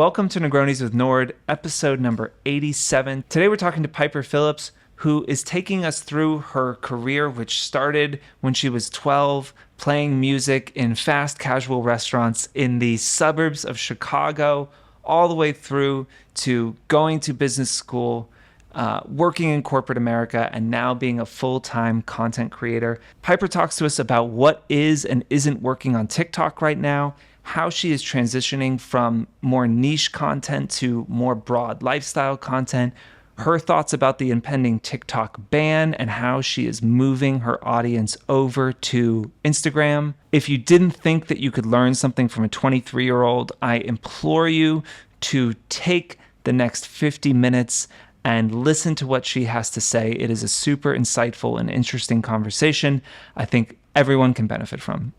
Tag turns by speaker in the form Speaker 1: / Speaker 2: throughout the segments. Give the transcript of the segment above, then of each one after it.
Speaker 1: Welcome to Negronis with Nord, episode number 87. Today we're talking to Piper Phillips, who is taking us through her career, which started when she was 12, playing music in fast casual restaurants in the suburbs of Chicago, all the way through to going to business school, working in corporate America, and now being a full-time content creator. Piper talks to us about what is and isn't working on TikTok right now, how she is transitioning from more niche content to more broad lifestyle content, her thoughts about the impending TikTok ban and how she is moving her audience over to Instagram. If you didn't think that you could learn something from a 23-year-old, I implore you to take the next 50 minutes and listen to what she has to say. It is a super insightful and interesting conversation I think everyone can benefit from.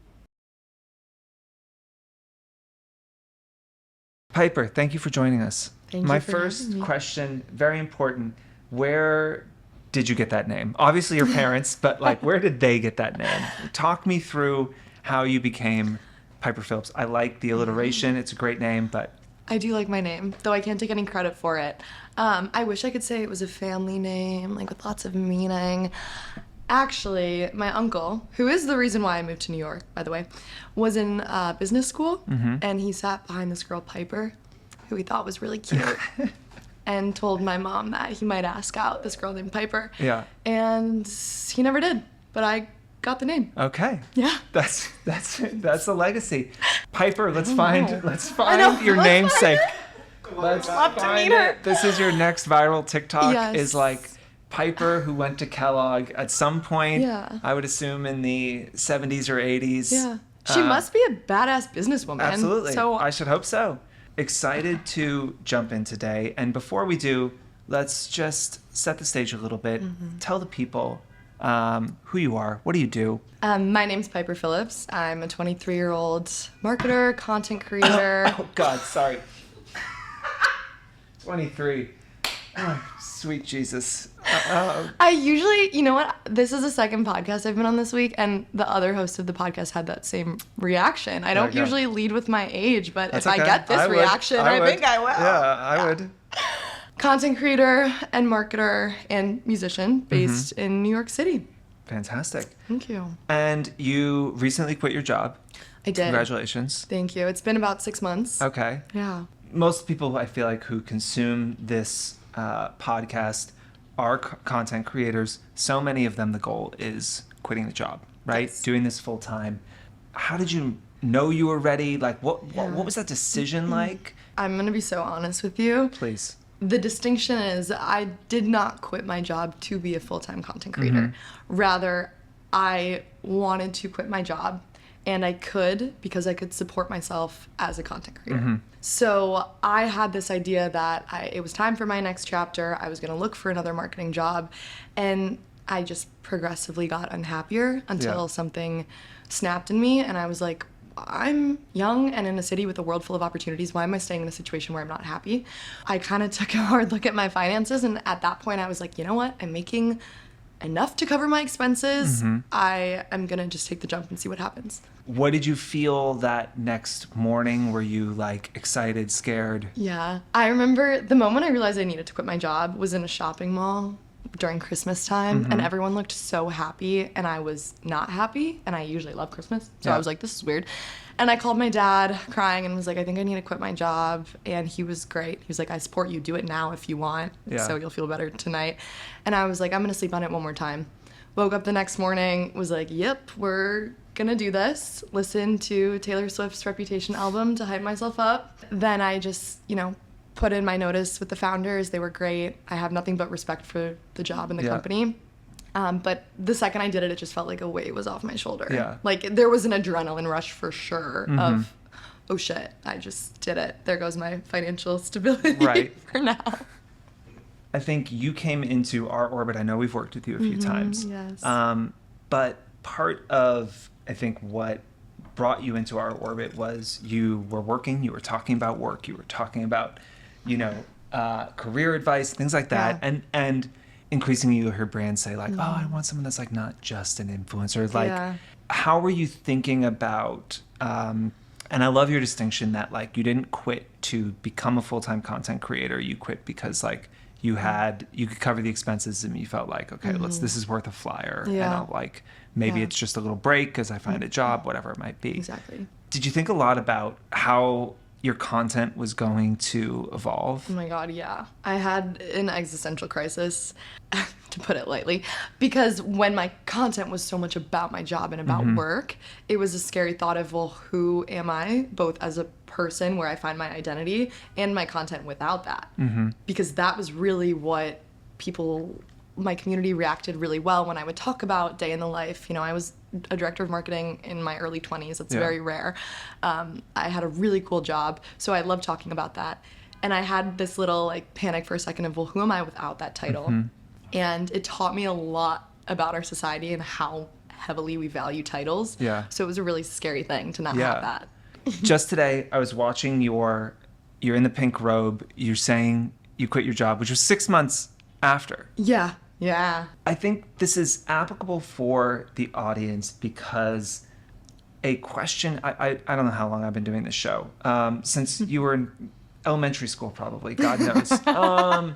Speaker 1: Piper, thank you for joining us.
Speaker 2: Thank you
Speaker 1: My
Speaker 2: for
Speaker 1: first
Speaker 2: having me.
Speaker 1: question, very important, where did you get that name? Obviously your parents, but like where did they get that name? Talk me through how you became Piper Phillips. I like the alliteration. It's a great name, but
Speaker 2: I do like my name, though I can't take any credit for it. I wish I could say it was a family name, like with lots of meaning. Actually, my uncle, who is the reason why I moved to New York, by the way, was in business school, and he sat behind this girl, Piper, who he thought was really cute, and told my mom that he might ask out this girl named Piper.
Speaker 1: Yeah.
Speaker 2: And he never did, but I got the name.
Speaker 1: okay.
Speaker 2: Yeah.
Speaker 1: That's a legacy. Piper, let's
Speaker 2: know.
Speaker 1: find
Speaker 2: I know.
Speaker 1: your
Speaker 2: Let's
Speaker 1: namesake.
Speaker 2: find
Speaker 1: Let's
Speaker 2: Love to
Speaker 1: find
Speaker 2: meet her.
Speaker 1: it. This is your next viral TikTok.
Speaker 2: Yes.
Speaker 1: Is like Piper, who went to Kellogg at some point.
Speaker 2: Yeah.
Speaker 1: I would assume in the 70s or 80s.
Speaker 2: Yeah. She must be a badass businesswoman.
Speaker 1: Absolutely.
Speaker 2: So
Speaker 1: I should hope so. Excited to jump in today. And before we do, let's just set the stage a little bit. Tell the people who you are. What do you do?
Speaker 2: my name's Piper Phillips. I'm a 23-year-old marketer, content creator.
Speaker 1: Oh, God, sorry. 23. Oh, sweet Jesus.
Speaker 2: I usually, you know what? This is the second podcast I've been on this week, and the other host of the podcast had that same reaction. I don't
Speaker 1: Okay.
Speaker 2: usually lead with my age, but
Speaker 1: That's
Speaker 2: if
Speaker 1: okay.
Speaker 2: I get this
Speaker 1: I would.
Speaker 2: reaction, I
Speaker 1: would.
Speaker 2: think I will.
Speaker 1: Yeah, I would.
Speaker 2: Content creator and marketer and musician based in New York City.
Speaker 1: Fantastic.
Speaker 2: Thank you.
Speaker 1: And you recently quit your job.
Speaker 2: I did.
Speaker 1: Congratulations.
Speaker 2: Thank you. It's been about 6 months.
Speaker 1: Okay.
Speaker 2: Yeah.
Speaker 1: Most people, I feel like, who consume this podcast are content creators. So many of them, the goal is quitting the job, right?
Speaker 2: Yes.
Speaker 1: Doing this full time. How did you know you were ready? Like, what was that decision like?
Speaker 2: I'm going to be so honest with you.
Speaker 1: Please.
Speaker 2: The distinction is I did not quit my job to be a full-time content creator. Rather, I wanted to quit my job, and I could because I could support myself as a content creator. So I had this idea that it was time for my next chapter. I was going to look for another marketing job, and I just progressively got unhappier until something snapped in me, and I was like, I'm young and in a city with a world full of opportunities. Why am I staying in a situation where I'm not happy? I kind of took a hard look at my finances, and at that point I was like, you know what? I'm making enough to cover my expenses. I am gonna just take the jump and see what happens.
Speaker 1: What did you feel that next morning? Were you like excited, scared?
Speaker 2: Yeah. I remember the moment I realized I needed to quit my job was in a shopping mall during Christmas time, and everyone looked so happy, and I was not happy, and I usually love Christmas, so
Speaker 1: Yeah.
Speaker 2: I was like, this is weird. And I called my dad crying and was like, I think I need to quit my job, and he was great. He was like, I support you, do it now if you want,
Speaker 1: Yeah.
Speaker 2: so you'll feel better tonight. And I was like, I'm gonna sleep on it one more time. Woke up the next morning, was like, yep, we're gonna do this. Listen to Taylor Swift's Reputation album to hype myself up. Then I just, put in my notice with the founders. They were great. I have nothing but respect for the job and the company. But the second I did it, it just felt like a weight was off my shoulder.
Speaker 1: Yeah.
Speaker 2: Like there was an adrenaline rush for sure of, oh shit, I just did it. There goes my financial stability
Speaker 1: Right.
Speaker 2: for now.
Speaker 1: I think you came into our orbit. I know we've worked with you a few times.
Speaker 2: Yes.
Speaker 1: But part of, I think, what brought you into our orbit was you were working, you were talking about work, you were talking about, career advice, things like that.
Speaker 2: Yeah.
Speaker 1: And increasingly you hear brands say like, oh, I want someone that's like not just an influencer. Like,
Speaker 2: Yeah.
Speaker 1: how were you thinking about And I love your distinction that like you didn't quit to become a full-time content creator. You quit because like you could cover the expenses and you felt like, okay, this is worth a flyer.
Speaker 2: Yeah.
Speaker 1: And I'll like, maybe it's just a little break because I find a job, whatever it might be.
Speaker 2: Exactly.
Speaker 1: Did you think a lot about how your content was going to evolve?
Speaker 2: Oh my God, yeah. I had an existential crisis, to put it lightly, because when my content was so much about my job and about work, it was a scary thought of, well, who am I, both as a person where I find my identity and my content without that? Because that was really what my community reacted really well when I would talk about day in the life. You know, I was a director of marketing in my early 20s. It's very rare. I had a really cool job, so I loved talking about that. And I had this little like panic for a second of, well, who am I without that title? And it taught me a lot about our society and how heavily we value titles.
Speaker 1: Yeah.
Speaker 2: So it was a really scary thing to not have that.
Speaker 1: Just today, I was watching you're in the pink robe. You're saying you quit your job, which was 6 months after.
Speaker 2: Yeah. Yeah.
Speaker 1: I think this is applicable for the audience because a question, I don't know how long I've been doing this show, since you were in elementary school probably, God knows.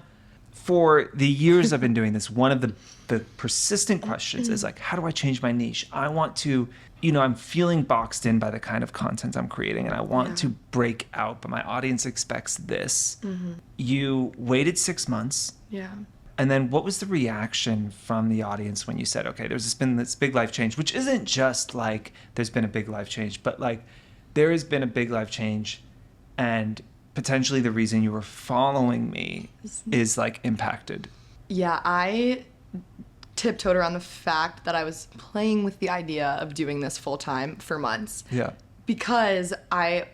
Speaker 1: For the years I've been doing this, one of the persistent questions is like, how do I change my niche? I want to, I'm feeling boxed in by the kind of content I'm creating and I want to break out, but my audience expects this. You waited 6 months.
Speaker 2: Yeah.
Speaker 1: And then what was the reaction from the audience when you said, okay, there's been this big life change, which isn't just like there's been a big life change, but like there has been a big life change and potentially the reason you were following me is like impacted.
Speaker 2: Yeah, I tiptoed around the fact that I was playing with the idea of doing this full time for months.
Speaker 1: Yeah.
Speaker 2: Because I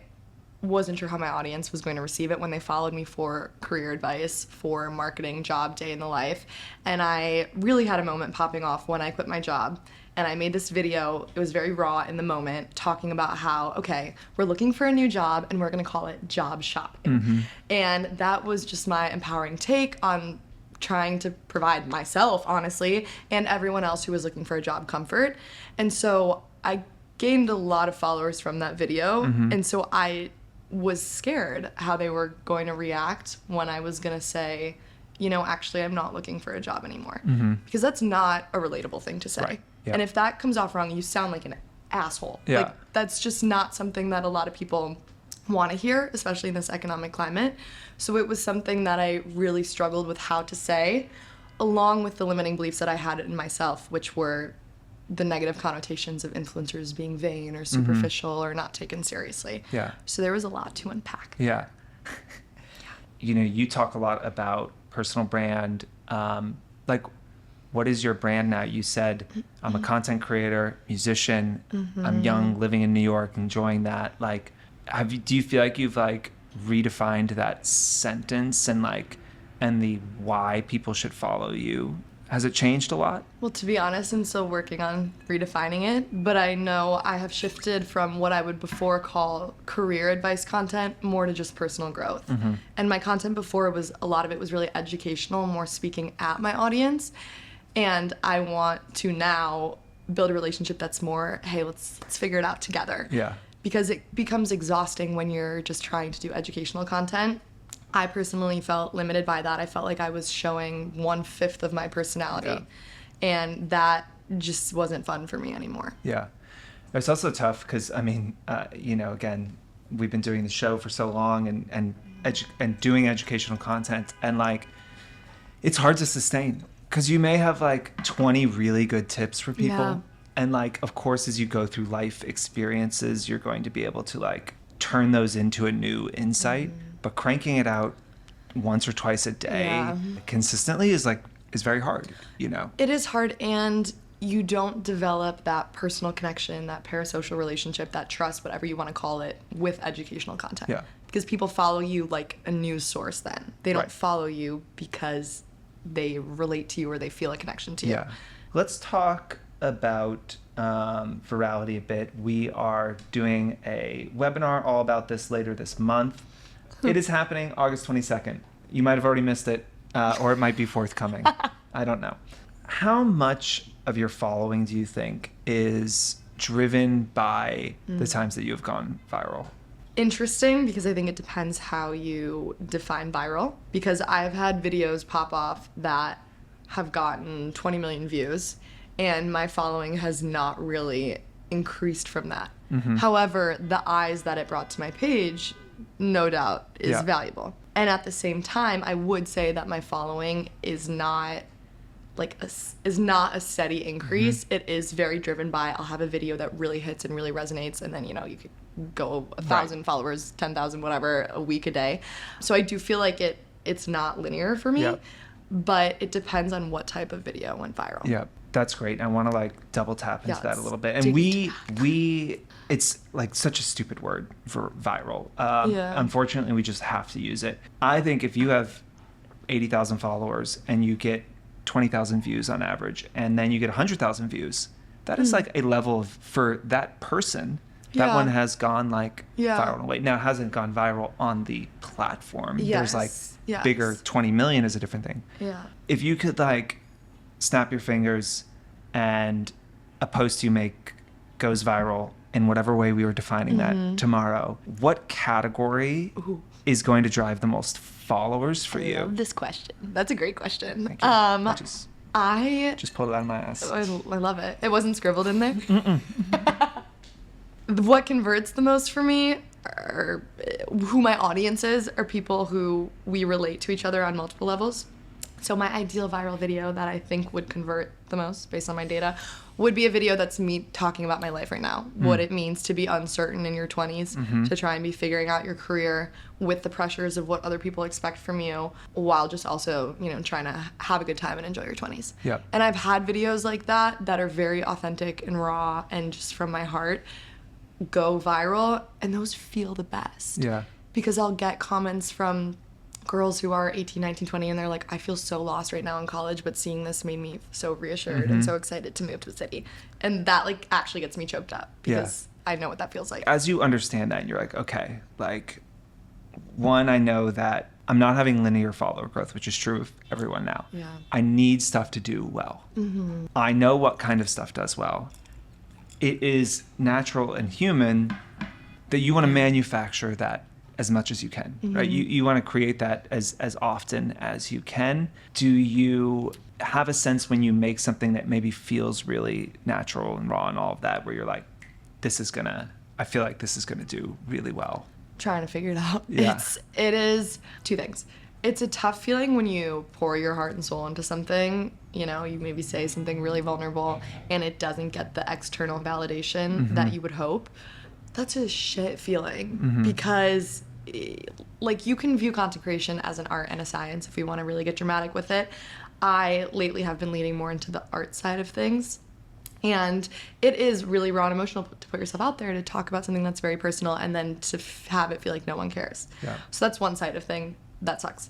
Speaker 2: wasn't sure how my audience was going to receive it when they followed me for career advice, for marketing, job, day in the life. And I really had a moment popping off when I quit my job. And I made this video, it was very raw in the moment, talking about how, okay, we're looking for a new job and we're gonna call it job shopping. And that was just my empowering take on trying to provide myself, honestly, and everyone else who was looking for a job comfort. And so I gained a lot of followers from that video. And so I was scared how they were going to react when I was going to say, actually, I'm not looking for a job anymore. Because that's not a relatable thing to say.
Speaker 1: Right. Yeah.
Speaker 2: And if that comes off wrong, you sound like an asshole.
Speaker 1: Yeah.
Speaker 2: Like, that's just not something that a lot of people want to hear, especially in this economic climate. So it was something that I really struggled with how to say, along with the limiting beliefs that I had in myself, which were the negative connotations of influencers being vain or superficial or not taken seriously.
Speaker 1: Yeah.
Speaker 2: So there was a lot to unpack.
Speaker 1: Yeah. You talk a lot about personal brand. Like, what is your brand now? You said, I'm a content creator, musician. I'm young, living in New York, enjoying that. Like, do you feel like you've like redefined that sentence and the why people should follow you? Has it changed a lot?
Speaker 2: Well, to be honest, I'm still working on redefining it, but I know I have shifted from what I would before call career advice content more to just personal growth. And my content before a lot of it was really educational, more speaking at my audience. And I want to now build a relationship that's more, hey, let's figure it out together.
Speaker 1: Yeah.
Speaker 2: Because it becomes exhausting when you're just trying to do educational content. I personally felt limited by that. I felt like I was showing 1/5 of my personality.
Speaker 1: Yeah.
Speaker 2: And that just wasn't fun for me anymore.
Speaker 1: Yeah. It's also tough because, again, we've been doing the show for so long and doing educational content. And, it's hard to sustain because you may have, 20 really good tips for people.
Speaker 2: Yeah.
Speaker 1: And, of course, as you go through life experiences, you're going to be able to, turn those into a new insight. But cranking it out once or twice a day consistently is very hard,
Speaker 2: It is hard, and you don't develop that personal connection, that parasocial relationship, that trust, whatever you want to call it, with educational content.
Speaker 1: Yeah.
Speaker 2: Because people follow you like a news source then. They don't
Speaker 1: Right.
Speaker 2: follow you because they relate to you or they feel a connection to you.
Speaker 1: Yeah. Let's talk about virality a bit. We are doing a webinar all about this later this month. It is happening August 22nd. You might have already missed it, or it might be forthcoming. I don't know. How much of your following do you think is driven by the times that you have gone viral?
Speaker 2: interesting because I think it depends how you define viral. Because I've had videos pop off that have gotten 20 million views, and my following has not really increased from that. However, the eyes that it brought to my page, no doubt, is valuable. And at the same time, I would say that my following is not a steady increase. It is very driven by, I'll have a video that really hits and really resonates, and then you could go 1,000 followers, 10,000, whatever, a week, a day. So I do feel like it's not linear for me, but it depends on what type of video went viral.
Speaker 1: Yeah, that's great. I want to double tap into that a little bit. And we it's such a stupid word for viral. Unfortunately, we just have to use it. I think if you have 80,000 followers and you get 20,000 views on average, and then you get 100,000 views, that is a level of, for that person, that one has gone viral in a way. Now, it hasn't gone viral on the platform. There's bigger, 20 million is a different thing.
Speaker 2: Yeah.
Speaker 1: If you could snap your fingers and a post you make goes viral in whatever way we were defining that tomorrow, what category is going to drive the most followers for you?
Speaker 2: I love this question. That's a great question.
Speaker 1: Thank you. I just pulled it out of my ass.
Speaker 2: I love it. It wasn't scribbled in there. What converts the most for me, or who my audience is, are people who we relate to each other on multiple levels. So my ideal viral video that I think would convert the most, based on my data, would be a video that's me talking about my life right now. What it means to be uncertain in your 20s, to try and be figuring out your career with the pressures of what other people expect from you, while just also, trying to have a good time and enjoy your 20s.
Speaker 1: Yeah.
Speaker 2: And I've had videos like that are very authentic and raw and just from my heart go viral, and those feel the best.
Speaker 1: Yeah.
Speaker 2: Because I'll get comments from girls who are 18, 19, 20, and they're like, I feel so lost right now in college, but seeing this made me so reassured and so excited to move to the city. And that actually gets me choked up, because I know what that feels like.
Speaker 1: As you understand that, you're like, okay, one, I know that I'm not having linear follower growth, which is true of everyone now.
Speaker 2: Yeah.
Speaker 1: I need stuff to do well. I know what kind of stuff does well. It is natural and human that you want to manufacture that as much as you can, right? You want to create that as often as you can. Do you have a sense when you make something that maybe feels really natural and raw and all of that, where you're like, I feel like this is gonna do really well?
Speaker 2: Trying to figure it out.
Speaker 1: Yeah.
Speaker 2: It is two things. It's a tough feeling when you pour your heart and soul into something. You maybe say something really vulnerable and it doesn't get the external validation that you would hope. That's a shit feeling, because you can view content creation as an art and a science if we want to really get dramatic with it. I lately have been leaning more into the art side of things. And it is really raw and emotional to put yourself out there, to talk about something that's very personal, and then to have it feel like no one cares.
Speaker 1: Yeah.
Speaker 2: So that's one side of thing. That sucks.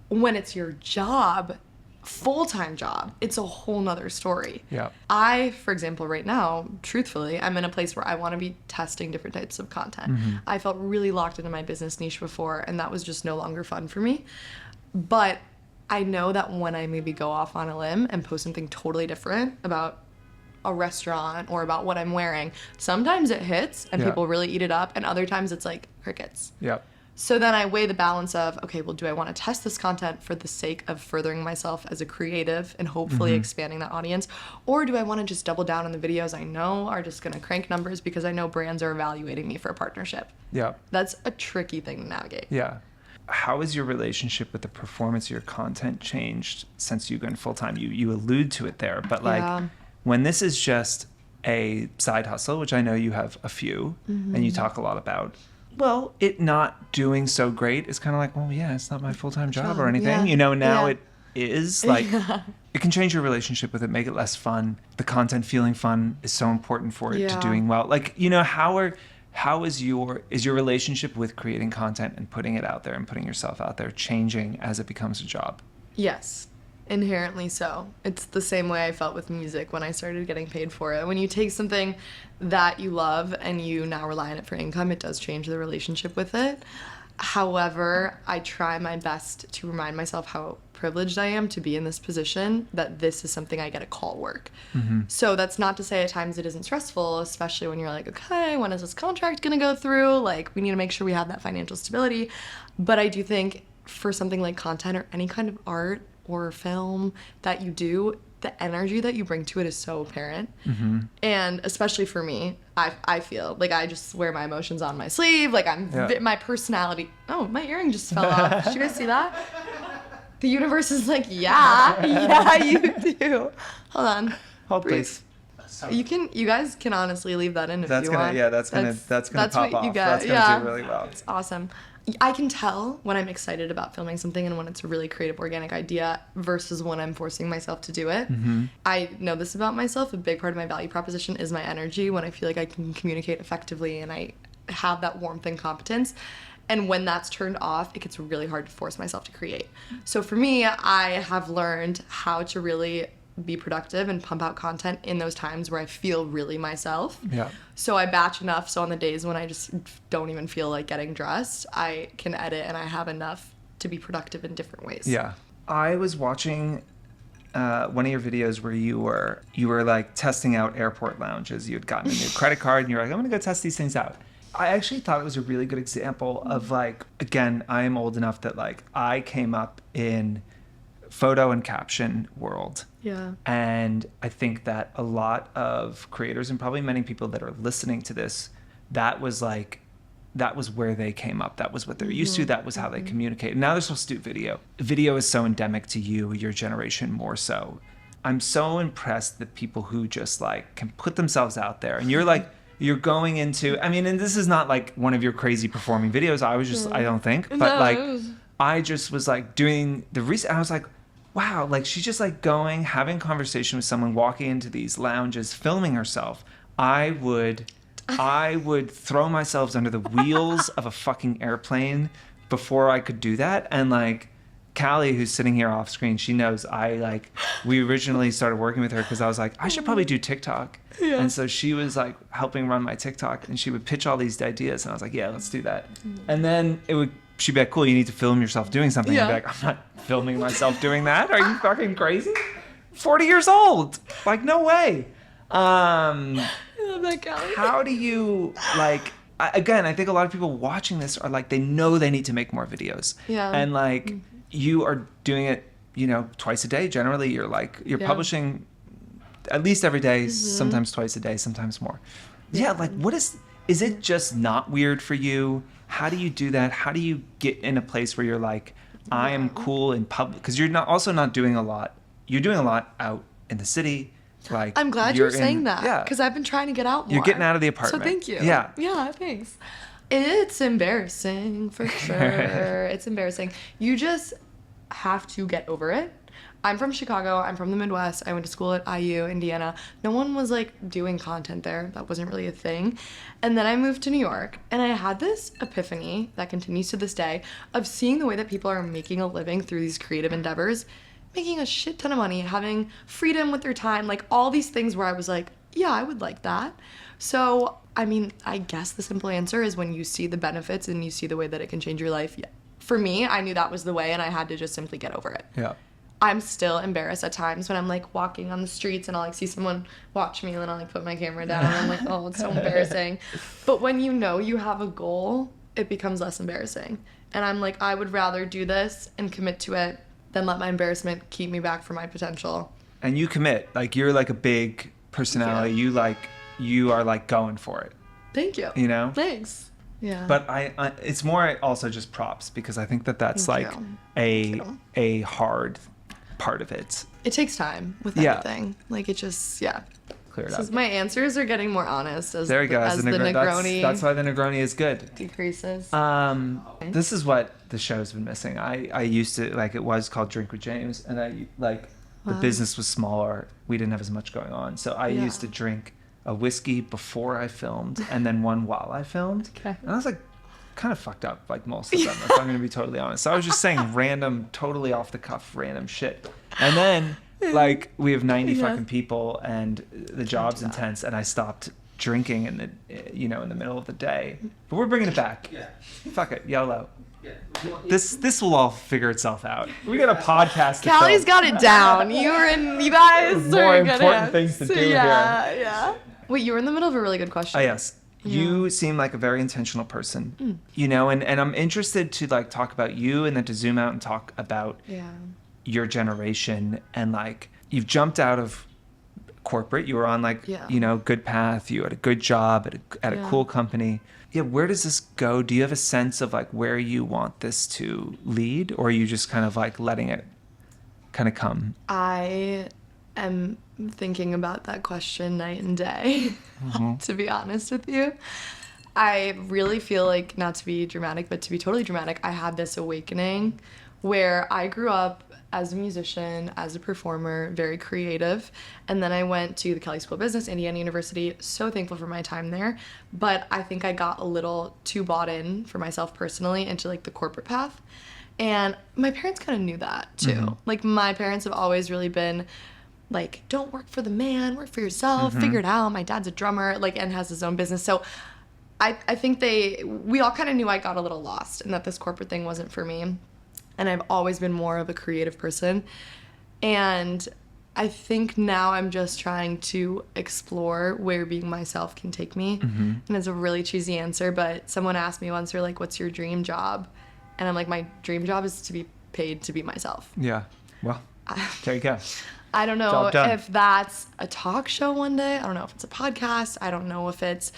Speaker 2: When it's your job, full-time job, it's a whole nother story.
Speaker 1: Yeah.
Speaker 2: I, for example, right now, truthfully, I'm in a place where I want to be testing different types of content. I felt really locked into my business niche before, and that was just no longer fun for me. But I know that when I maybe go off on a limb and post something totally different about a restaurant or about what I'm wearing, sometimes it hits and people really eat it up, and other times it's like crickets.
Speaker 1: Yeah.
Speaker 2: So then I weigh the balance of, okay, well, do I want to test this content for the sake of furthering myself as a creative and hopefully expanding that audience? Or do I want to just double down on the videos I know are just going to crank numbers because I know brands are evaluating me for a partnership? Yeah. That's a tricky thing to navigate.
Speaker 1: Yeah. How has your relationship with the performance of your content changed since you've gone full-time? You allude to it there, but when this is just a side hustle, which I know you have a few and you talk a lot about, well, it not doing so great is kind of like, well, yeah, it's not my full-time job or anything. Now it is it can change your relationship with it, make it less fun. The content feeling fun is so important for it to doing well. How is your relationship with creating content and putting it out there and putting yourself out there changing as it becomes a job?
Speaker 2: Yes. Inherently so. It's the same way I felt with music when I started getting paid for it. When you take something that you love and you now rely on it for income, it does change the relationship with it. However, I try my best to remind myself how privileged I am to be in this position, that this is something I get to call work.
Speaker 1: Mm-hmm.
Speaker 2: So that's not to say at times it isn't stressful, especially when you're like, okay, when is this contract going to go through? Like, we need to make sure we have that financial stability. But I do think for something like content or any kind of art or film that you do, the energy that you bring to it is so apparent.
Speaker 1: Mm-hmm.
Speaker 2: And especially for me, I feel like I just wear my emotions on my sleeve. Like my personality. Oh, my earring just fell off. Did you guys see that? The universe is like, yeah, you do. Hold on.
Speaker 1: Hold, please.
Speaker 2: You guys can honestly leave that in if you want.
Speaker 1: Yeah, that's gonna pop off. That's gonna do really well.
Speaker 2: It's awesome. I can tell when I'm excited about filming something and when it's a really creative, organic idea versus when I'm forcing myself to do it.
Speaker 1: Mm-hmm.
Speaker 2: I know this about myself. A big part of my value proposition is my energy, when I feel like I can communicate effectively and I have that warmth and competence. And when that's turned off, it gets really hard to force myself to create. So for me, I have learned how to really be productive and pump out content in those times where I feel really myself.
Speaker 1: Yeah.
Speaker 2: So I batch enough, so on the days when I just don't even feel like getting dressed, I can edit and I have enough to be productive in different ways.
Speaker 1: Yeah. I was watching one of your videos where you were like testing out airport lounges. You had gotten a new credit card and you're like, I'm gonna go test these things out. I actually thought it was a really good example of, like, again, I am old enough that, like, I came up in photo and caption world.
Speaker 2: Yeah.
Speaker 1: And I think that a lot of creators, and probably many people that are listening to this, that was where they came up. That was what they're used to. That was how they communicate. Now they're supposed to do video. Video is so endemic to you, your generation more so. I'm so impressed that people who just, like, can put themselves out there. And you're like, you're going into, I mean, and this is not like one of your crazy performing videos. I don't think, but I just was like doing the research. I was like, wow, like she's just like having conversation with someone, walking into these lounges, filming herself. I would throw myself under the wheels of a fucking airplane before I could do that. And like Callie, who's sitting here off screen, she knows we originally started working with her because I was like, I should probably do TikTok. Yeah. And so she was like helping run my TikTok, and she would pitch all these ideas. And I was like, yeah, let's do that. And then she'd be like, cool, you need to film yourself doing something. Yeah. I'd be like, I'm not filming myself doing that. Are you fucking crazy? 40 years old. Like, no way.
Speaker 2: I love that, Callie.
Speaker 1: How do you, like, again, I think a lot of people watching this are like, they know they need to make more videos. Yeah. And like, you are doing it, twice a day. Generally, you're publishing at least every day, sometimes twice a day, sometimes more. Yeah, like, is it just not weird for you? How do you do that? How do you get in a place where you're like, I am cool in public? Because you're not doing a lot. You're doing a lot out in the city. Like,
Speaker 2: I'm glad you're saying that. Yeah. Because I've been trying to get out more.
Speaker 1: You're getting out of the apartment.
Speaker 2: So thank you.
Speaker 1: Yeah.
Speaker 2: Yeah, thanks. It's embarrassing, for sure. It's embarrassing. You just have to get over it. I'm from Chicago. I'm from the Midwest. I went to school at IU, Indiana. No one was like doing content there. That wasn't really a thing. And then I moved to New York, and I had this epiphany that continues to this day of seeing the way that people are making a living through these creative endeavors, making a shit ton of money, having freedom with their time, like all these things where I was like, yeah, I would like that. So, I mean, I guess the simple answer is when you see the benefits and you see the way that it can change your life. Yeah. For me, I knew that was the way, and I had to just simply get over it. Yeah. I'm still embarrassed at times when I'm like walking on the streets and I'll like see someone watch me, and then I'll like put my camera down and I'm like, oh, it's so embarrassing. But when you know you have a goal, it becomes less embarrassing. And I'm like, I would rather do this and commit to it than let my embarrassment keep me back from my potential. And you commit. Like, you're like a big personality. Yeah. You are like going for it. Thank you. You know? Thanks. Yeah. But I it's more also just props, because I think that's Thank like you. A hard part of it. It takes time with everything. Like, it just, clear it up. My answers are getting more honest as there you go. As the Negroni. That's why the Negroni is good. Decreases. This is what the show's been missing. I used to, like, it was called Drink with James, and I like the business was smaller. We didn't have as much going on, so I used to drink a whiskey before I filmed and then one while I filmed. Okay. And I was like kind of fucked up, like most of them, if I'm going to be totally honest. So I was just saying random, totally off the cuff, random shit. And then like we have 90 fucking people and the job's intense, and I stopped drinking in the middle of the day. But we're bringing it back. Yeah. Fuck it. YOLO.
Speaker 1: This will all figure itself out. We got a podcast.
Speaker 2: Callie's got it down. You guys
Speaker 1: More
Speaker 2: are good
Speaker 1: important
Speaker 2: hands.
Speaker 1: things to do
Speaker 2: yeah,
Speaker 1: here.
Speaker 2: Yeah. Wait, you were in the middle of a really good question.
Speaker 1: Oh, yes. You seem like a very intentional person, you know, and I'm interested to like talk about you and then to zoom out and talk about your generation and like you've jumped out of corporate. You were on like, you know, good path. You had a good job at a cool company. Yeah. Where does this go? Do you have a sense of like where you want this to lead, or are you just kind of like letting it kind of come?
Speaker 2: I am thinking about that question night and day, to be honest with you. I really feel like, not to be dramatic, but to be totally dramatic, I had this awakening where I grew up as a musician, as a performer, very creative. And then I went to the Kelley School of Business, Indiana University. So thankful for my time there. But I think I got a little too bought in for myself personally into like the corporate path. And my parents kind of knew that too. Like my parents have always really been like, don't work for the man, work for yourself, figure it out. My dad's a drummer, like, and has his own business. So I think we all kind of knew I got a little lost and that this corporate thing wasn't for me. And I've always been more of a creative person. And I think now I'm just trying to explore where being myself can take me. And it's a really cheesy answer, but someone asked me once, they're like, what's your dream job? And I'm like, my dream job is to be paid to be myself.
Speaker 1: Yeah. Well, there you go.
Speaker 2: I don't know if that's a talk show one day. I don't know if it's a podcast. I don't know if it's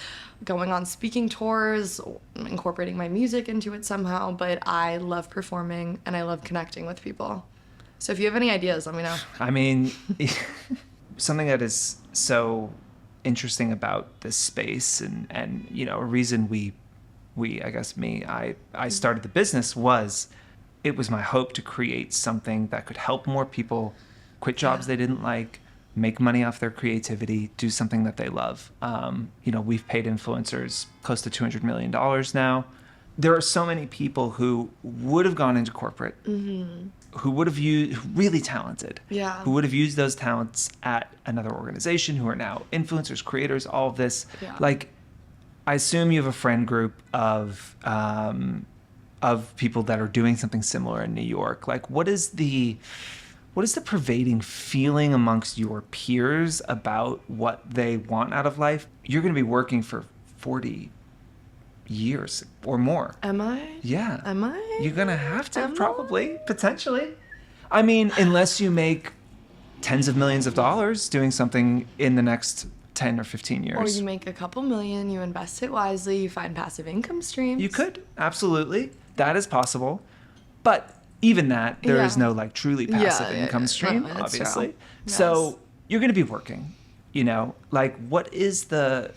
Speaker 2: going on speaking tours, incorporating my music into it somehow. But I love performing and I love connecting with people. So if you have any ideas, let me know.
Speaker 1: I mean, something that is so interesting about this space and you know, a reason I started the business was it was my hope to create something that could help more people quit jobs they didn't like, make money off their creativity, do something that they love. You know, we've paid influencers close to $200 million now. There are so many people who would have gone into corporate, who would have really talented, who would have used those talents at another organization, who are now influencers, creators, all of this. Like, I assume you have a friend group of people that are doing something similar in New York. Like, what is the pervading feeling amongst your peers about what they want out of life? You're going to be working for 40 years or more.
Speaker 2: Am I?
Speaker 1: Yeah.
Speaker 2: Am I?
Speaker 1: You're going to have to, probably, potentially. I mean, unless you make tens of millions of dollars doing something in the next 10 or 15 years.
Speaker 2: Or you make a couple million, you invest it wisely, you find passive income streams.
Speaker 1: You could, absolutely. That is possible. But even that, there is no like truly passive income stream, obviously.
Speaker 2: Yes.
Speaker 1: So you're going to be working, you know, like what is the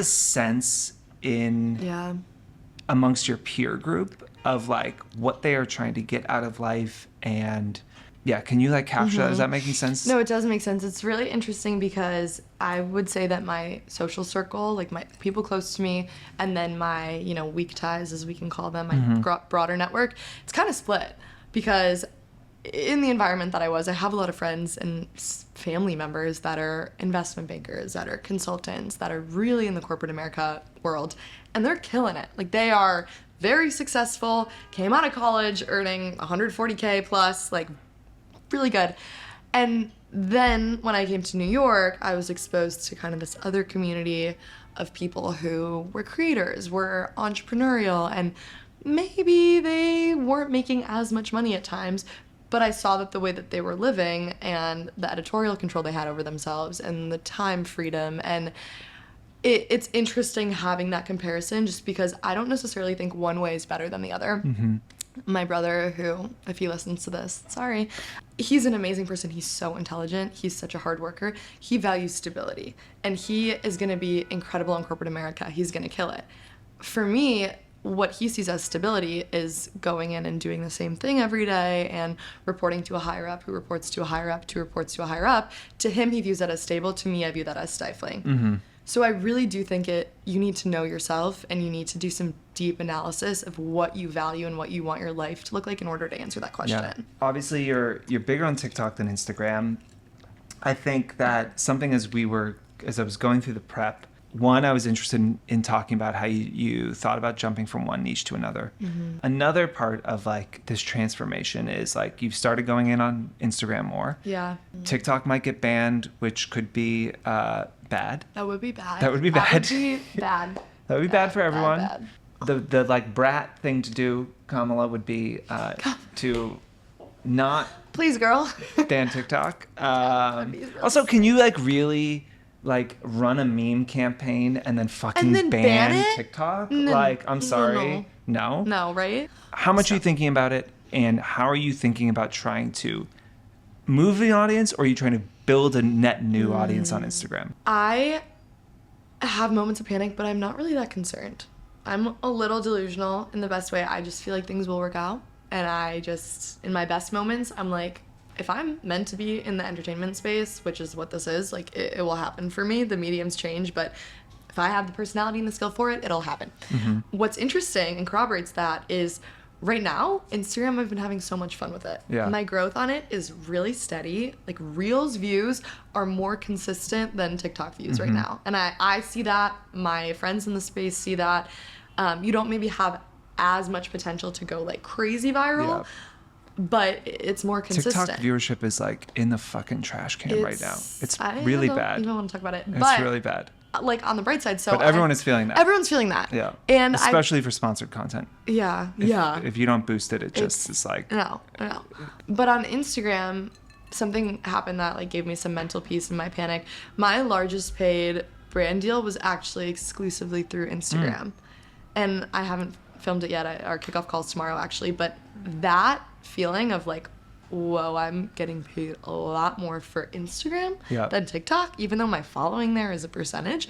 Speaker 1: sense in amongst your peer group of like what they are trying to get out of life? And can you like capture that? Is that making sense?
Speaker 2: No, it does make sense. It's really interesting because I would say that my social circle, like my people close to me, and then my, you know, weak ties, as we can call them, my broader network, it's kind of split. Because in the environment that I was, I have a lot of friends and family members that are investment bankers, that are consultants, that are really in the corporate America world, and they're killing it. Like, they are very successful, came out of college earning 140K plus, like, really good. And then when I came to New York, I was exposed to kind of this other community of people who were creators, were entrepreneurial, and maybe they weren't making as much money at times, but I saw that the way that they were living and the editorial control they had over themselves and the time freedom, and it's interesting having that comparison just because I don't necessarily think one way is better than the other. My brother, who, if he listens to this, sorry, he's an amazing person. He's so intelligent. He's such a hard worker. He values stability, and he is going to be incredible in corporate America. He's going to kill it. For me, what he sees as stability is going in and doing the same thing every day and reporting to a higher up who reports to a higher up who reports to a higher up. To him, he views that as stable. To me, I view that as stifling. So I really do think you need to know yourself and you need to do some deep analysis of what you value and what you want your life to look like in order to answer that question.
Speaker 1: Yeah. Obviously, you're bigger on TikTok than Instagram. I think that something as I was going through the prep, one, I was interested in talking about how you thought about jumping from one niche to another. Another part of like this transformation is like you've started going in on Instagram more.
Speaker 2: Yeah.
Speaker 1: TikTok might get banned, which could be bad.
Speaker 2: That would be bad.
Speaker 1: That would be bad.
Speaker 2: That would be bad.
Speaker 1: That would be bad for everyone.
Speaker 2: Bad.
Speaker 1: The like brat thing to do, Kamala, would be to not
Speaker 2: Please, girl.
Speaker 1: ban TikTok.
Speaker 2: Really
Speaker 1: Also, can you like really like run a meme campaign and then fucking
Speaker 2: And then ban it?
Speaker 1: TikTok?
Speaker 2: No,
Speaker 1: Like, I'm sorry. No.
Speaker 2: No, right?
Speaker 1: How much are you thinking about it, and how are you thinking about trying to move the audience, or are you trying to build a net new audience on Instagram?
Speaker 2: I have moments of panic, but I'm not really that concerned. I'm a little delusional in the best way. I just feel like things will work out. And I just, in my best moments, I'm like, if I'm meant to be in the entertainment space, which is what this is, like it will happen for me. The mediums change, but if I have the personality and the skill for it, it'll happen. What's interesting and corroborates that is right now, Instagram, I've been having so much fun with it.
Speaker 1: Yeah.
Speaker 2: My growth on it is really steady. Like Reels views are more consistent than TikTok views right now. And I see that. My friends in the space see that. You don't maybe have as much potential to go like crazy viral.
Speaker 1: Yeah.
Speaker 2: But it's more consistent.
Speaker 1: TikTok viewership is like in the fucking trash can right now. It's
Speaker 2: I
Speaker 1: really
Speaker 2: don't
Speaker 1: bad.
Speaker 2: even want to talk about it.
Speaker 1: It's
Speaker 2: But
Speaker 1: really bad.
Speaker 2: like on the bright side, so
Speaker 1: But everyone is feeling that.
Speaker 2: Everyone's feeling that.
Speaker 1: Yeah.
Speaker 2: And
Speaker 1: especially for sponsored content.
Speaker 2: yeah.
Speaker 1: If you don't boost it, it just is like
Speaker 2: No. But on Instagram, something happened that like gave me some mental peace in my panic. My largest paid brand deal was actually exclusively through Instagram. And I haven't filmed it yet. Our kickoff call's tomorrow actually, but that feeling of like, whoa, I'm getting paid a lot more for Instagram than TikTok, even though my following there is a percentage,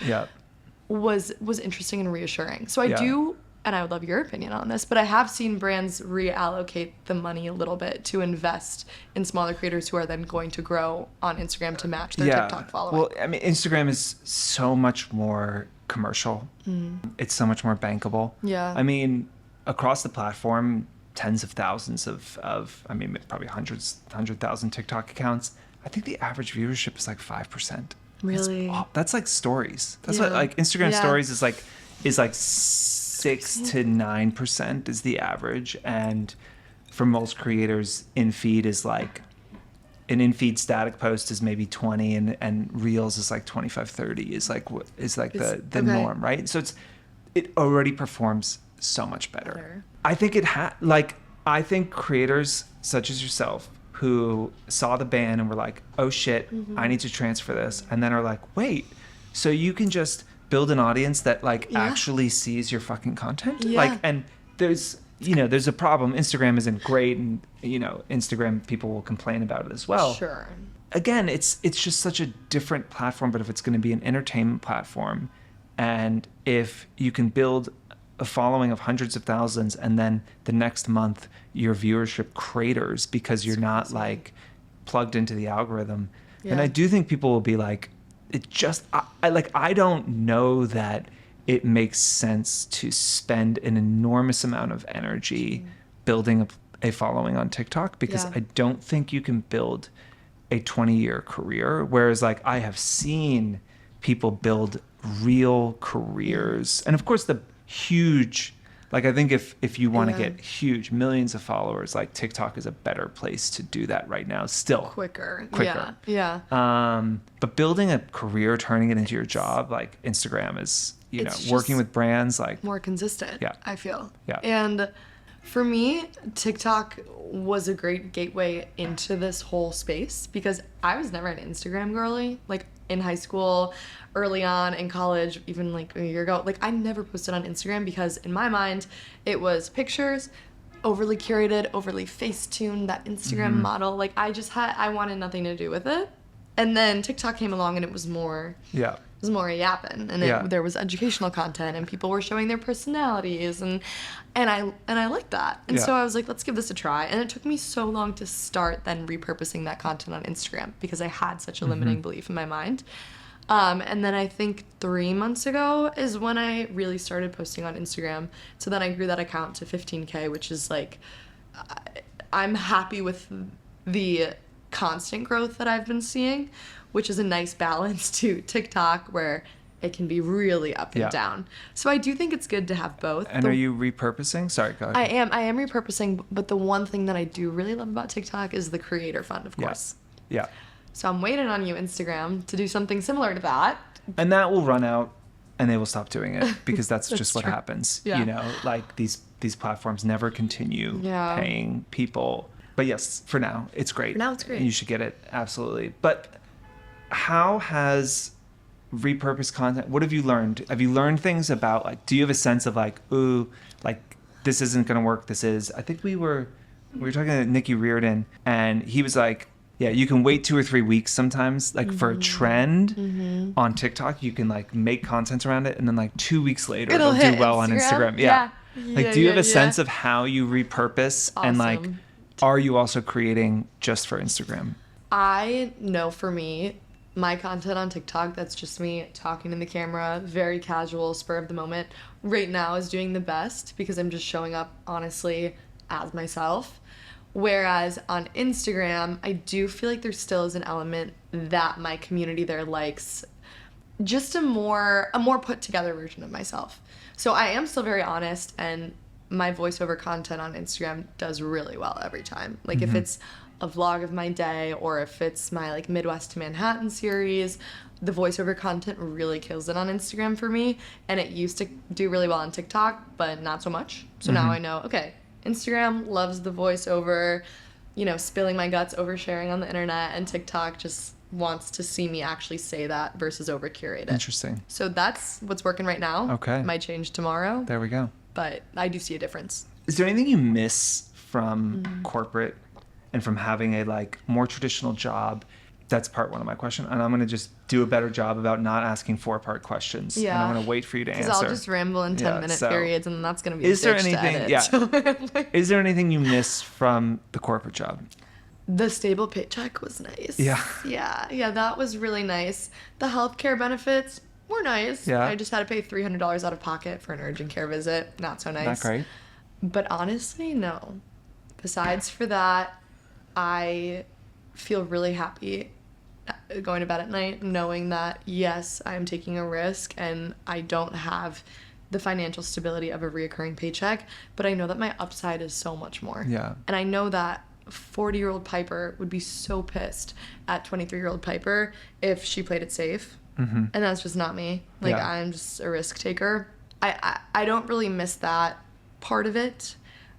Speaker 2: was interesting and reassuring. So I do, and I would love your opinion on this, but I have seen brands reallocate the money a little bit to invest in smaller creators who are then going to grow on Instagram to match their TikTok following.
Speaker 1: Well, I mean, Instagram is so much more commercial. It's so much more bankable.
Speaker 2: Yeah.
Speaker 1: I mean, across the platform, tens of thousands of I mean, probably 100,000 TikTok accounts. I think the average viewership is like 5%.
Speaker 2: Really?
Speaker 1: That's like stories. That's what like Instagram stories is like 6 to 9% is the average, and for most creators, in feed is like an in-feed static post is maybe 20 and Reels is like 25, 30 is like the norm, right? So it already performs so much better. I think I think creators such as yourself who saw the ban and were like, oh shit, I need to transfer this, and then are like, wait, so you can just build an audience that like actually sees your fucking content? Like, and there's a problem. Instagram isn't great, and Instagram people will complain about it as well.
Speaker 2: Sure.
Speaker 1: Again, it's just such a different platform, but if it's going to be an entertainment platform, and if you can build a following of hundreds of thousands and then the next month your viewership craters because you're not like plugged into the algorithm, then I do think people will be like, I don't know that it makes sense to spend an enormous amount of energy building a following on TikTok, because I don't think you can build a 20-year career. Whereas like I have seen people build real careers. And of course the huge, like I think if you want to get huge millions of followers, like TikTok is a better place to do that right now still. Quicker.
Speaker 2: Yeah.
Speaker 1: But building a career, turning it into your job, like Instagram is, working with brands, like
Speaker 2: more consistent.
Speaker 1: Yeah.
Speaker 2: I feel.
Speaker 1: Yeah.
Speaker 2: And for me, TikTok was a great gateway into this whole space because I was never an Instagram girly. Like in high school, early on in college, even like a year ago, like I never posted on Instagram because in my mind it was pictures, overly curated, overly face-tuned, that Instagram model. Like I wanted nothing to do with it. And then TikTok came along and it was more yapping, and there was educational content and people were showing their personalities and I liked that. And so I was like, let's give this a try. And it took me so long to start then repurposing that content on Instagram because I had such a limiting belief in my mind. And then I think 3 months ago is when I really started posting on Instagram. So then I grew that account to 15K, which is like, I'm happy with the constant growth that I've been seeing, which is a nice balance to TikTok where it can be really up and down. So I do think it's good to have both.
Speaker 1: And are you repurposing? Sorry, go ahead.
Speaker 2: I am repurposing, but the one thing that I do really love about TikTok is the creator fund, of course.
Speaker 1: Yeah.
Speaker 2: So I'm waiting on you, Instagram, to do something similar to that.
Speaker 1: And that will run out and they will stop doing it because that's just what
Speaker 2: true.
Speaker 1: happens.
Speaker 2: Yeah.
Speaker 1: You know, like these platforms never continue paying people. But yes, for now, it's great.
Speaker 2: For now, it's great.
Speaker 1: You should get it. Absolutely. But how has repurposed content, what have you learned? Have you learned things about, like, do you have a sense of like, ooh, like this isn't going to work. I think we were talking to Nikki Reardon and he was like, yeah, you can wait 2 or 3 weeks sometimes, like for a trend on TikTok, you can like make content around it and then like 2 weeks later it'll do well on Instagram. Yeah. Like, do you have a sense of how you repurpose and like, are you also creating just for Instagram?
Speaker 2: I know for me, my content on TikTok, that's just me talking in the camera, very casual, spur of the moment, right now is doing the best because I'm just showing up honestly as myself. Whereas on Instagram, I do feel like there still is an element that my community there likes just a more put together version of myself. So I am still very honest, and my voiceover content on Instagram does really well every time. Like if it's a vlog of my day or if it's my like Midwest to Manhattan series, the voiceover content really kills it on Instagram for me. And it used to do really well on TikTok, but not so much. So now I know, okay, Instagram loves the voiceover, you know, spilling my guts, oversharing on the internet, and TikTok just wants to see me actually say that versus over curate it.
Speaker 1: Interesting.
Speaker 2: So that's what's working right now.
Speaker 1: Okay.
Speaker 2: Might change tomorrow.
Speaker 1: There we go.
Speaker 2: But I do see a difference.
Speaker 1: Is there anything you miss from corporate and from having a like more traditional job? That's part one of my question. And I'm going to just do a better job about not asking 4-part questions.
Speaker 2: Yeah.
Speaker 1: And I'm going to wait for you to answer.
Speaker 2: Because I'll just ramble in 10-minute periods, and then that's going to be
Speaker 1: is there anything,
Speaker 2: to edit.
Speaker 1: Is there anything you miss from the corporate job?
Speaker 2: The stable paycheck was nice.
Speaker 1: Yeah.
Speaker 2: Yeah, that was really nice. The healthcare benefits were nice.
Speaker 1: Yeah.
Speaker 2: I just had to pay $300 out of pocket for an urgent care visit. Not so nice.
Speaker 1: Not great.
Speaker 2: But honestly, no. Besides for that, I feel really happy going to bed at night knowing that, yes, I am taking a risk and I don't have the financial stability of a reoccurring paycheck, but I know that my upside is so much more.
Speaker 1: Yeah.
Speaker 2: And I know that 40-year-old Piper would be so pissed at 23-year-old Piper if she played it safe. And that's just not me. Like, I'm just a risk taker. I don't really miss that part of it.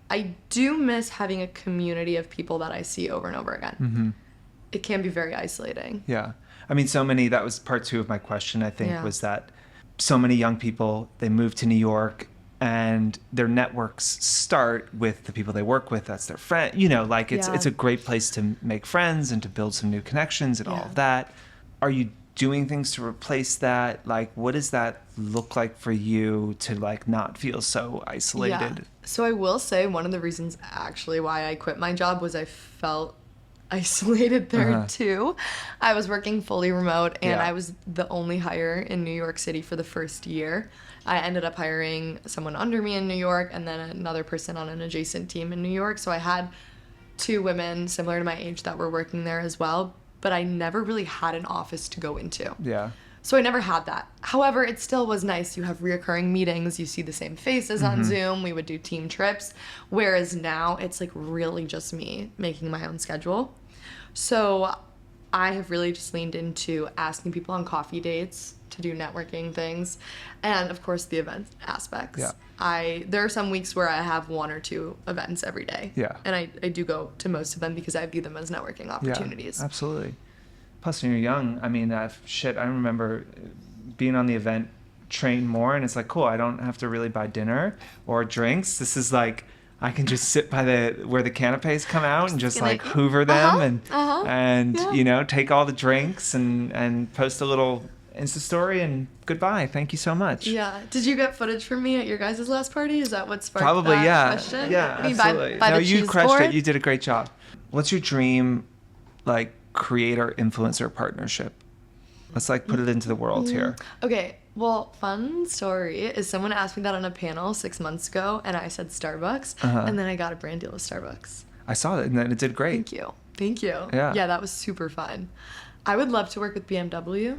Speaker 2: I do miss having a community of people that I see over and over again. It can be very isolating.
Speaker 1: Yeah. I mean, that was part 2 of my question, I think, was that so many young people, they move to New York and their networks start with the people they work with. That's their friend. You know, like it's a great place to make friends and to build some new connections and all of that. Are you doing things to replace that? Like, what does that look like for you to like not feel so isolated?
Speaker 2: Yeah. So I will say one of the reasons actually why I quit my job was I felt isolated there too. I was working fully remote and I was the only hire in New York City for the first year. I ended up hiring someone under me in New York and then another person on an adjacent team in New York. So I had 2 women similar to my age that were working there as well, but I never really had an office to go into.
Speaker 1: Yeah.
Speaker 2: So I never had that. However, it still was nice. You have reoccurring meetings. You see the same faces on Zoom. We would do team trips. Whereas now it's like really just me making my own schedule. So I have really just leaned into asking people on coffee dates to do networking things. And of course the event aspects.
Speaker 1: Yeah.
Speaker 2: There are some weeks where I have 1 or 2 events every day.
Speaker 1: Yeah.
Speaker 2: And I do go to most of them because I view them as networking opportunities.
Speaker 1: Yeah, absolutely. Plus, when you're young, I mean, I remember being on the event train more, and it's like, cool, I don't have to really buy dinner or drinks. This is like, I can just sit by where the canapes come out and just like hoover them and you know, take all the drinks and post a little Insta story and goodbye. Thank you so much.
Speaker 2: Yeah. Did you get footage from me at your guys' last party? Is that what sparked
Speaker 1: Probably,
Speaker 2: that question?
Speaker 1: Yeah,
Speaker 2: I mean,
Speaker 1: absolutely.
Speaker 2: by
Speaker 1: No,
Speaker 2: the
Speaker 1: you
Speaker 2: cheese
Speaker 1: crushed
Speaker 2: board?
Speaker 1: it. You did a great job. What's your dream, like, creator-influencer partnership? Let's, like, put it into the world here.
Speaker 2: Okay. Well, fun story is someone asked me that on a panel 6 months ago, and I said Starbucks, and then I got a brand deal with Starbucks.
Speaker 1: I saw that, and then it did great.
Speaker 2: Thank you.
Speaker 1: Yeah.
Speaker 2: Yeah, that was super fun. I would love to work with BMW.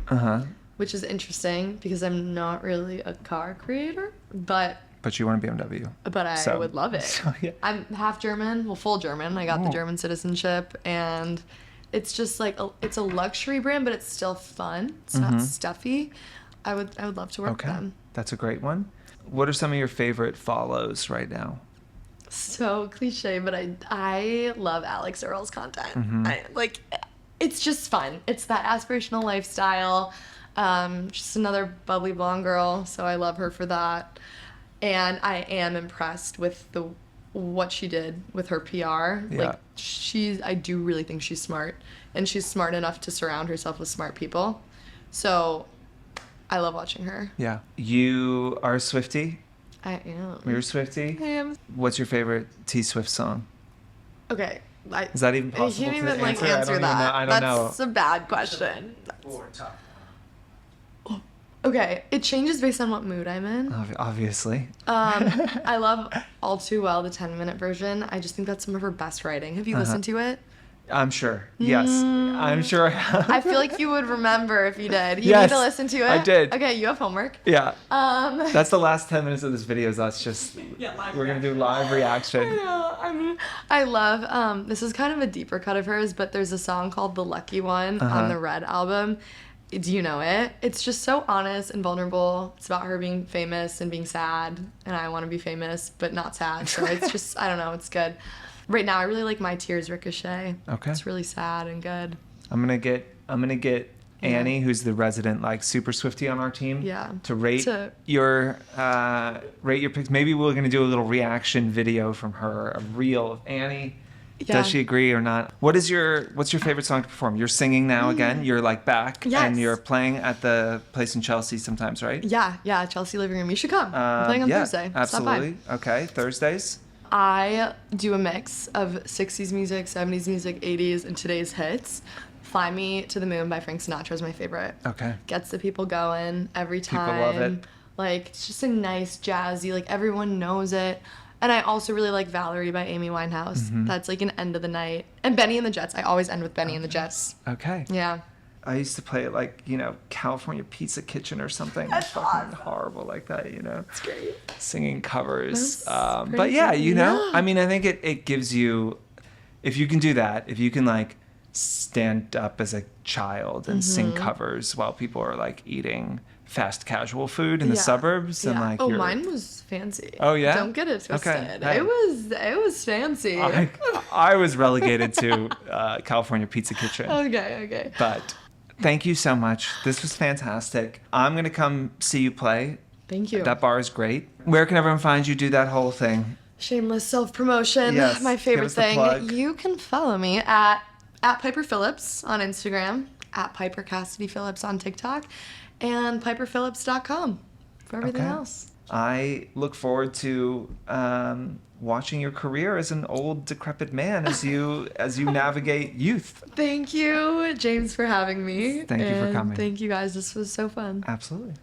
Speaker 2: which is interesting because I'm not really a car creator, but
Speaker 1: you want a BMW.
Speaker 2: I would love it.
Speaker 1: So, yeah.
Speaker 2: I'm half German, well, full German. I got the
Speaker 1: Oh.
Speaker 2: German citizenship, and it's just like it's a luxury brand, but it's still fun. It's not stuffy. I would love to work with them.
Speaker 1: That's a great one. What are some of your favorite follows right now?
Speaker 2: So cliche, but I love Alex Earl's content. It's just fun. It's that aspirational lifestyle. Just another bubbly blonde girl, so I love her for that. And I am impressed with what she did with her PR.
Speaker 1: Yeah.
Speaker 2: Like I do really think she's smart, and she's smart enough to surround herself with smart people. So I love watching her.
Speaker 1: Yeah. You are a Swiftie?
Speaker 2: I am.
Speaker 1: You're a Swiftie?
Speaker 2: I am.
Speaker 1: What's your favorite T Swift song?
Speaker 2: Okay.
Speaker 1: Is that even
Speaker 2: I
Speaker 1: possible
Speaker 2: can't even
Speaker 1: to answer?
Speaker 2: answer that.
Speaker 1: I don't know.
Speaker 2: That's a bad question.
Speaker 3: Or top.
Speaker 2: Okay, it changes based on what mood I'm in.
Speaker 1: Obviously.
Speaker 2: I love All Too Well, the 10-minute version. I just think that's some of her best writing. Have you listened to it?
Speaker 1: I'm sure. Yes. I'm sure I have.
Speaker 2: I feel like you would remember if you did. You
Speaker 1: Yes,
Speaker 2: need to listen to it.
Speaker 1: I did.
Speaker 2: Okay, you have homework.
Speaker 1: Yeah. That's the last 10 minutes of this video is us just, we're going to do live reaction.
Speaker 2: I love, this is kind of a deeper cut of hers, but there's a song called The Lucky One on the Red album. Do you know it? It's just so honest and vulnerable. It's about her being famous and being sad, and I want to be famous, but not sad. So it's just, I don't know, it's good. Right now, I really like My Tears Ricochet.
Speaker 1: Okay.
Speaker 2: It's really sad and good.
Speaker 1: I'm gonna get Annie, who's the resident like super Swiftie on our team, to rate your picks. Maybe we're gonna do a little reaction video from her, a reel of Annie. Yeah. Does she agree or not? What's your favorite song to perform? You're singing now again. You're like back, and you're playing at the place in Chelsea sometimes, right?
Speaker 2: Yeah, Chelsea living room. You should come. I'm playing on Thursday.
Speaker 1: Absolutely. Okay, Thursdays.
Speaker 2: I do a mix of 60s music, 70s music, 80s, and today's hits. Fly Me to the Moon by Frank Sinatra is my favorite.
Speaker 1: Okay.
Speaker 2: Gets the people going every time.
Speaker 1: People love it.
Speaker 2: Like, it's just a nice, jazzy, like, everyone knows it. And I also really like Valerie by Amy Winehouse. That's like an end of the night. And Benny and the Jets. I always end with Benny and the Jets.
Speaker 1: Okay.
Speaker 2: Yeah.
Speaker 1: I used to play it like, California Pizza Kitchen or something.
Speaker 2: That's
Speaker 1: fucking horrible like that,
Speaker 2: It's great.
Speaker 1: Singing covers.
Speaker 2: That's
Speaker 1: But yeah,
Speaker 2: yeah.
Speaker 1: I mean, I think it gives you, if you can do that, if you can like stand up as a child and sing covers while people are like eating fast casual food in the suburbs and like
Speaker 2: mine was fancy.
Speaker 1: Oh yeah?
Speaker 2: Don't get it twisted.
Speaker 1: Okay. Hey.
Speaker 2: It was fancy.
Speaker 1: I was relegated to California Pizza Kitchen.
Speaker 2: Okay.
Speaker 1: But thank you so much. This was fantastic. I'm going to come see you play.
Speaker 2: Thank you.
Speaker 1: That bar is great. Where can everyone find you? Do that whole thing.
Speaker 2: Shameless self-promotion.
Speaker 1: Yes,
Speaker 2: My favorite
Speaker 1: give us the plug.
Speaker 2: thing. You can follow me at Piper Phillips on Instagram, at Piper Cassidy Phillips on TikTok, and piperphillips.com for everything else.
Speaker 1: I look forward to watching your career as an old, decrepit man as you navigate youth.
Speaker 2: Thank you, James, for having me.
Speaker 1: Thank you for coming.
Speaker 2: Thank you, guys. This was so fun.
Speaker 1: Absolutely.